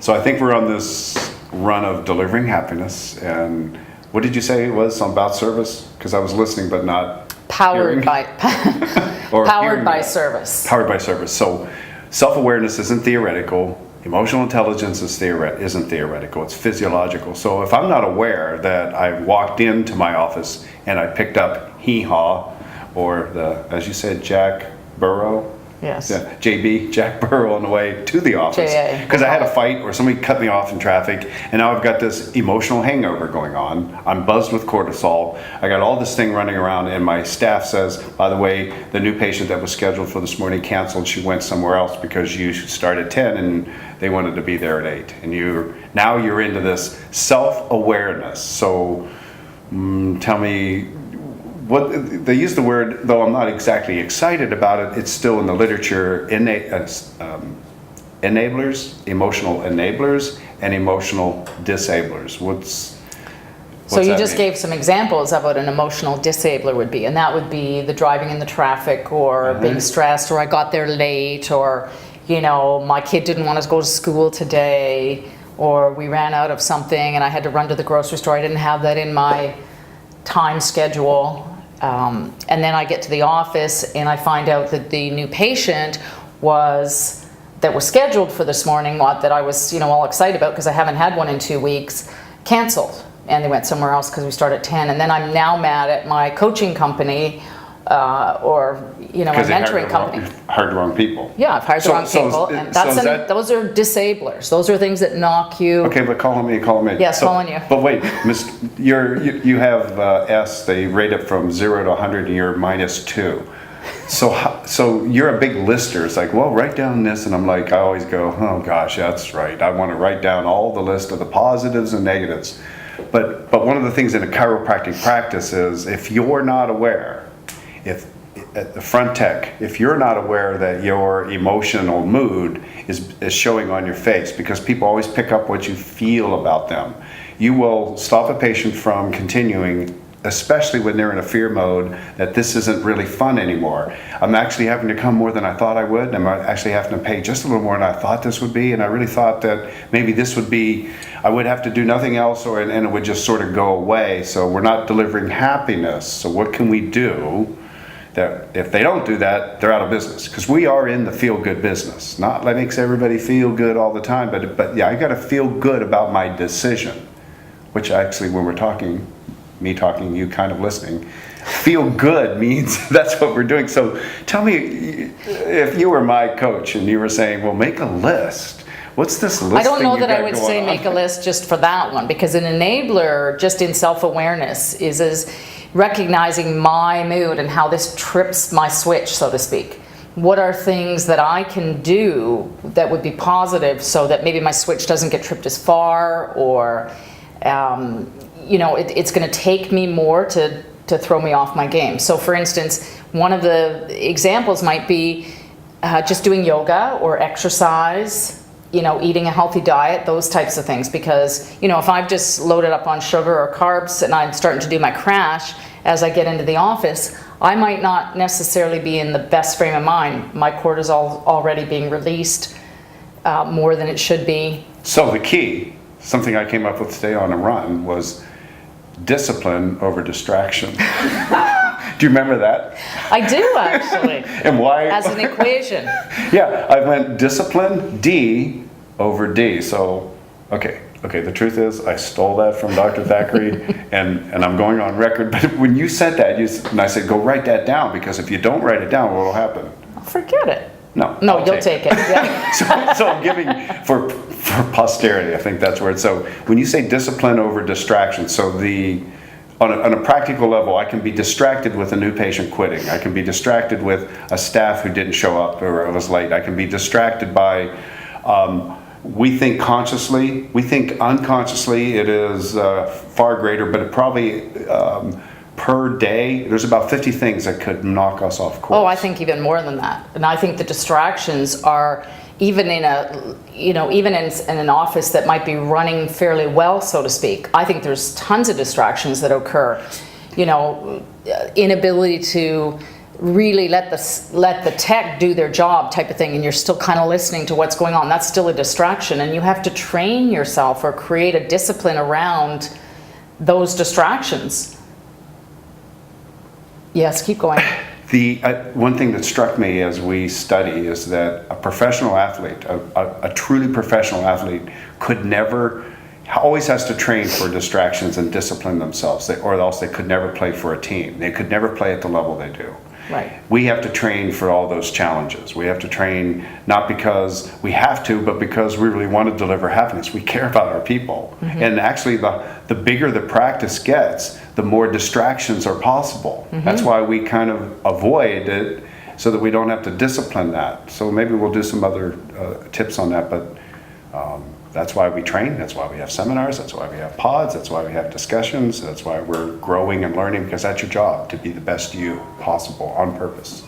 So I think we're on this run of delivering happiness. And what did you say it was about service? Because I was listening but not Powered by service. Powered by service. So self-awareness isn't theoretical. Emotional intelligence isn't theoretical. It's physiological. So if I'm not aware that I walked into my office and I picked up hee-haw, or as you said, Jack Burrow. Yes. Yeah, Jack Burrow on the way to the office. Because I had a fight or somebody cut me off in traffic, and now I've got this emotional hangover going on. I'm buzzed with cortisol. I got all this thing running around, and my staff says, by the way, the new patient that was scheduled for this morning canceled. She went somewhere else because you start at 10 and they wanted to be there at 8. And now you're into this self-awareness. So tell me, what they use the word, though I'm not exactly excited about it, it's still in the literature, enablers, emotional enablers, and emotional disablers. So you just mean? gave some examples of what an emotional disabler would be, and that would be the driving in the traffic, or being stressed, or I got there late, or my kid didn't want to go to school today, or we ran out of something and I had to run to the grocery store. I didn't have that in my time schedule. And then I get to the office and I find out that the new patient was scheduled for this morning, that I was all excited about because I haven't had one in 2 weeks, canceled, and they went somewhere else because we start at 10. And then I'm now mad at my coaching company or my mentoring company. Hired the wrong people. Yeah, I've hired the wrong people, and those are disablers. Those are things that knock you. Okay, but call me. Yes, calling you. But wait, you have S. They rate it from 0 to 100, and you're -2. So you're a big lister. It's like, well, write down this, and I always go, oh gosh, that's right. I want to write down all the list of the positives and negatives. But one of the things in a chiropractic practice is if you're not aware, if at the front tech, if you're not aware that your emotional mood is showing on your face, because people always pick up what you feel about them, you will stop a patient from continuing, especially when they're in a fear mode that this isn't really fun anymore. I'm actually having to come more than I thought I would. I'm actually having to pay just a little more than I thought this would be, and I really thought that maybe this would be, I would have to do nothing else, and it would just sort of go away. So we're not delivering happiness. So what can we do that if they don't do that, they're out of business? Because we are in the feel-good business. Not that makes everybody feel good all the time, but yeah, I got to feel good about my decision, which actually, when we're talking, me talking, you kind of listening, feel good means that's what we're doing. So tell me, if you were my coach and you were saying, well, make a list. What's this list? I don't know that I would say make a list just for that one, because an enabler, just in self-awareness, is recognizing my mood and how this trips my switch, so to speak. What are things that I can do that would be positive so that maybe my switch doesn't get tripped as far, or it's going to take me more to throw me off my game. So for instance, one of the examples might be just doing yoga or exercise, eating a healthy diet, those types of things. Because, if I've just loaded up on sugar or carbs and I'm starting to do my crash as I get into the office, I might not necessarily be in the best frame of mind. My cortisol already being released more than it should be. So the key, something I came up with today on a run, was discipline over distraction. Do you remember that? I do, actually. And why? As an equation. Yeah, I went discipline, D over D. So, okay, the truth is I stole that from Dr. Thackeray, and I'm going on record, but when you said that, and I said, go write that down, because if you don't write it down, what will happen? Forget it. No, you'll take it. Yeah. so I'm giving, for posterity, I think that's where it's, so when you say discipline over distraction, so on a practical level, I can be distracted with a new patient quitting. I can be distracted with a staff who didn't show up or was late. I can be distracted by, we think consciously, we think unconsciously it is far greater, but it probably, per day, there's about 50 things that could knock us off course. Oh, I think even more than that. And I think the distractions are, even in an office that might be running fairly well, so to speak, I think there's tons of distractions that occur. Inability to really let the tech do their job type of thing, and you're still kind of listening to what's going on. That's still a distraction, and you have to train yourself or create a discipline around those distractions. Yes, keep going. The one thing that struck me as we study is that a professional athlete, a truly professional athlete, always has to train for distractions and discipline themselves, or else they could never play for a team. They could never play at the level they do. Right. We have to train for all those challenges. We have to train not because we have to, but because we really want to deliver happiness. We care about our people. Mm-hmm. And actually, the bigger the practice gets, the more distractions are possible. Mm-hmm. That's why we kind of avoid it, so that we don't have to discipline that. So maybe we'll do some other tips on that, but that's why we train, that's why we have seminars, that's why we have pods, that's why we have discussions, that's why we're growing and learning, because that's your job, to be the best you possible on purpose.